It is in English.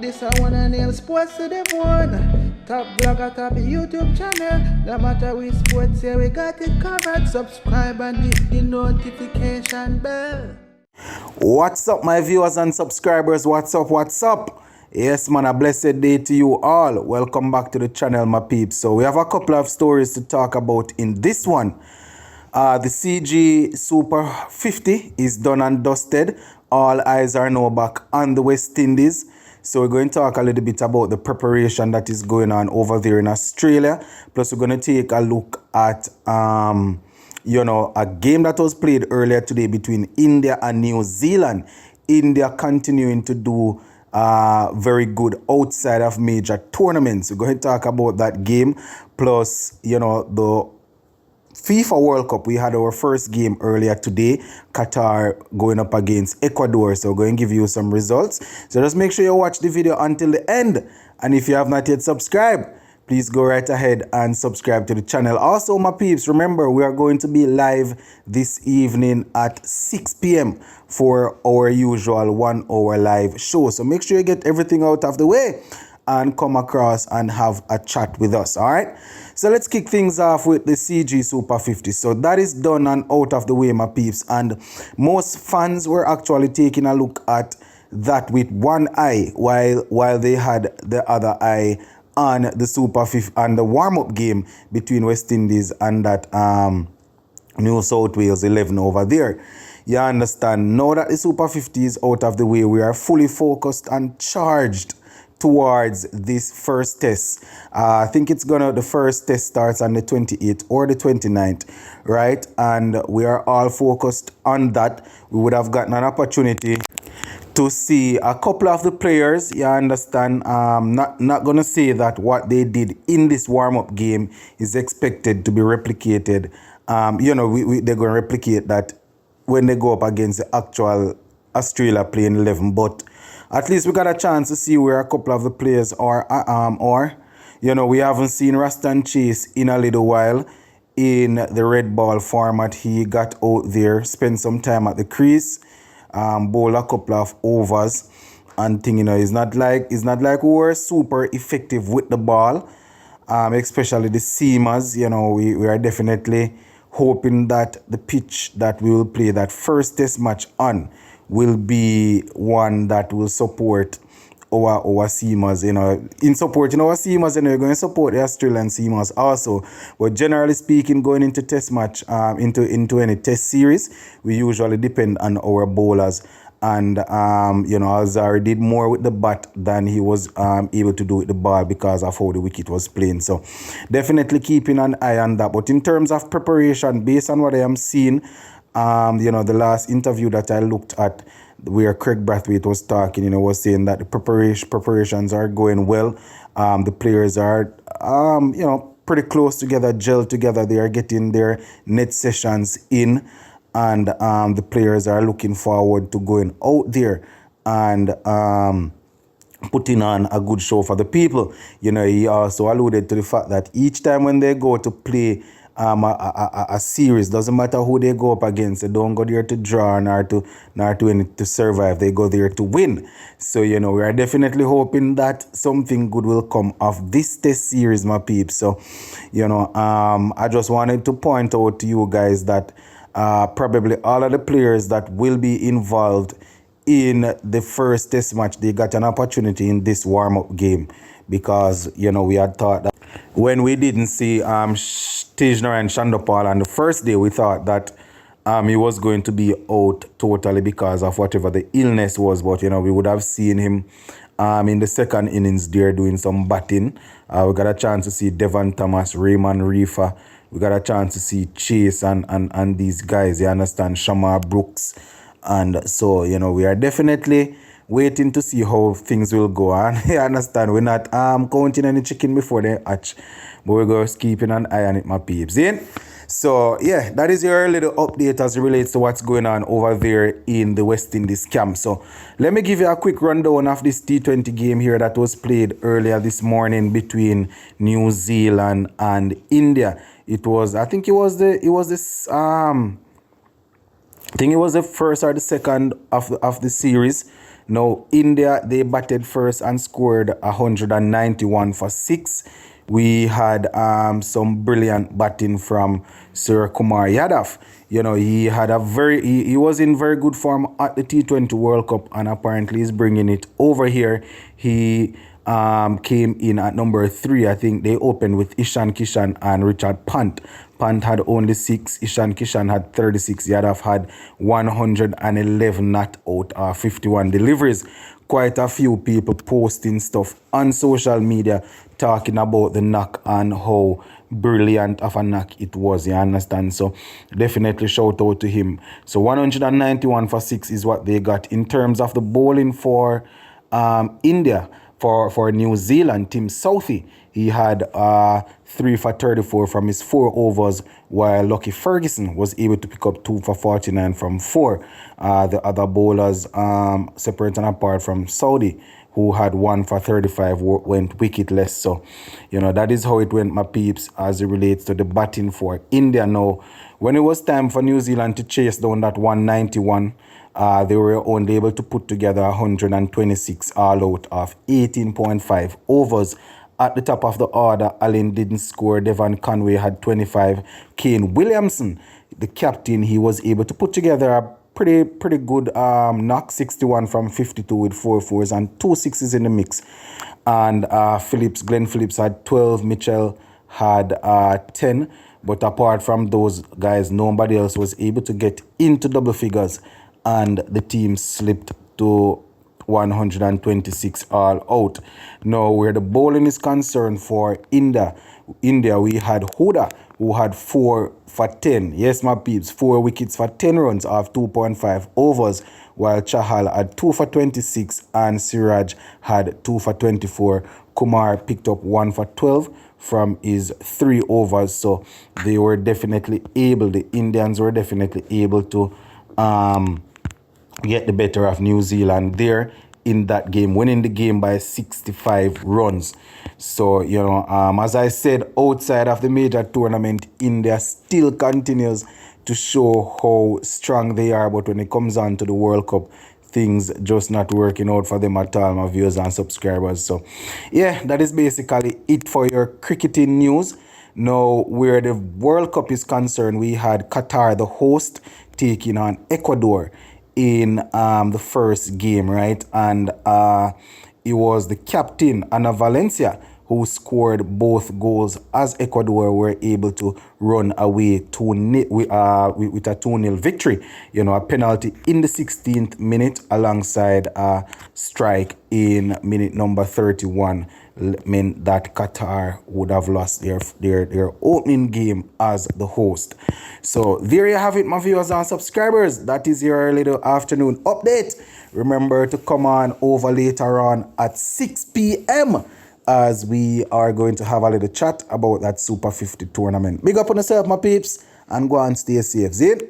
This I wanna nail sports to the bone. Top blogger, top YouTube channel. No matter which sports, yeah, we got it covered. Subscribe and hit the notification bell. What's up, my viewers and subscribers? What's up? What's up? Yes, man, a blessed day to you all. Welcome back to the channel, my peeps. So we have a couple of stories to talk about in this one. The CG Super 50 is done and dusted. All eyes are now back on the West Indies. So we're going to talk a little bit about the preparation that is going on over there in Australia. Plus, we're going to take a look at, a game that was played earlier today between India and New Zealand. India continuing to do very good outside of major tournaments. We're going to talk about that game. Plus, the FIFA World Cup, we had our first game earlier today. Qatar going up against Ecuador. So we're going to give you some results. So just make sure you watch the video until the end. And if you have not yet subscribed, please go right ahead and subscribe to the channel. Also, my peeps, remember, we are going to be live this evening at 6 p.m. for our usual 1 hour live show. So make sure you get everything out of the way and come across and have a chat with us, all right? So let's kick things off with the CG Super 50. So that is done and out of the way, my peeps. And most fans were actually taking a look at that with one eye while they had the other eye on the Super 50 and the warm-up game between West Indies and that New South Wales 11 over there. You understand? Now that the Super 50 is out of the way, we are fully focused and charged towards this first test. I think the first test starts on the 28th or the 29th, right? And we are all focused on that. We would have gotten an opportunity to see a couple of the players, you understand. Not going to say that what they did in this warm-up game is expected to be replicated. They're going to replicate that when they go up against the actual Australia playing 11, but at least we got a chance to see where a couple of the players are. We haven't seen Rastan Chase in a little while in the red ball format. He got out there, spent some time at the crease, bowl a couple of overs and thing. It's not like we were super effective with the ball, especially the seamers. We are definitely hoping that the pitch that we will play that first test match on will be one that will support our seamers, In supporting our seamers, we're going to support the Australian seamers also. But generally speaking, going into test match, into any test series, we usually depend on our bowlers. And, Azari did more with the bat than he was able to do with the ball because of how the wicket was playing. So definitely keeping an eye on that. But in terms of preparation, based on what I am seeing, the last interview that I looked at where Craig Brathwaite was talking, was saying that the preparations are going well. The players are, pretty close together, gel together. They are getting their net sessions in, and the players are looking forward to going out there and putting on a good show for the people. He also alluded to the fact that each time when they go to play a series, doesn't matter who they go up against, they don't go there to draw nor to survive. They go there to win. So we are definitely hoping that something good will come of this test series, my peeps. So I just wanted to point out to you guys that probably all of the players that will be involved in the first test match, they got an opportunity in this warm-up game, because we had thought that when we didn't see Tejnarayan Chandapal on the first day, we thought that he was going to be out totally because of whatever the illness was. But we would have seen him in the second innings there doing some batting. We got a chance to see Devon Thomas, Raymond Reefer. We got a chance to see Chase and these guys, you understand, Shamar Brooks. And so, we are definitely waiting to see how things will go on. You understand, we're not counting any chicken before they hatch, but we're going to keeping an eye on it, my peeps. So, yeah, that is your little update as it relates to what's going on over there in the West Indies camp. So, let me give you a quick rundown of this T20 game here that was played earlier this morning between New Zealand and India. It was the first or the second of the series. Now, India, they batted first and scored 191 for 6. We had some brilliant batting from Sir Kumar Yadav. You know, he had he was in very good form at the T20 World Cup, and apparently he's bringing it over here. He came in at number 3. I think they opened with Ishan Kishan and Richard Pant. Pant had only 6. Ishan Kishan had 36. Yadav had 111 not out of 51 deliveries. Quite a few people posting stuff on social media talking about the knock and how brilliant of a knock it was, you understand? So definitely shout out to him. So 191 for 6 is what they got. In terms of the bowling for India, for New Zealand, Tim Southey, he had 3 for 34 from his 4 overs, while Lucky Ferguson was able to pick up 2 for 49 from 4. The other bowlers, separate and apart from Saudi, who had 1 for 35, went wicketless. So, you know, that is how it went, my peeps, as it relates to the batting for India. Now, when it was time for New Zealand to chase down that 191, they were only able to put together 126 all out of 18.5 overs. At the top of the order, Allen didn't score. Devon Conway had 25. Kane Williamson, the captain, he was able to put together a pretty good knock, 61 from 52 with 4 fours and 2 sixes in the mix. And Glenn Phillips had 12. Mitchell had 10. But apart from those guys, nobody else was able to get into double figures, and the team slipped to 126 all out. Now, where the bowling is concerned for India, we had Huda, who had 4 for 10. Yes, my peeps, 4 wickets for 10 runs off 2.5 overs, while Chahal had 2 for 26 and Siraj had 2 for 24. Kumar picked up 1 for 12 from his 3 overs. So they were definitely able, the Indians were definitely able to get the better of New Zealand there in that game, winning the game by 65 runs. So, you know, as I said, outside of the major tournament, India still continues to show how strong they are. But when it comes on to the World Cup, things just not working out for them at all, my viewers and subscribers. So, yeah, that is basically it for your cricketing news. Now, where the World Cup is concerned, we had Qatar, the host, taking on Ecuador in the first game, right? And it was the captain, Ana Valencia, who scored both goals as Ecuador were able to run away with a 2-0 victory. You know, a penalty in the 16th minute alongside a strike in minute number 31 meant that Qatar would have lost their opening game as the host. So there you have it, my viewers and subscribers. That is your little afternoon update. Remember to come on over later on at 6 p.m. as we are going to have a little chat about that Super 50 tournament. Big up on yourself, my peeps, and go and stay safe. See it?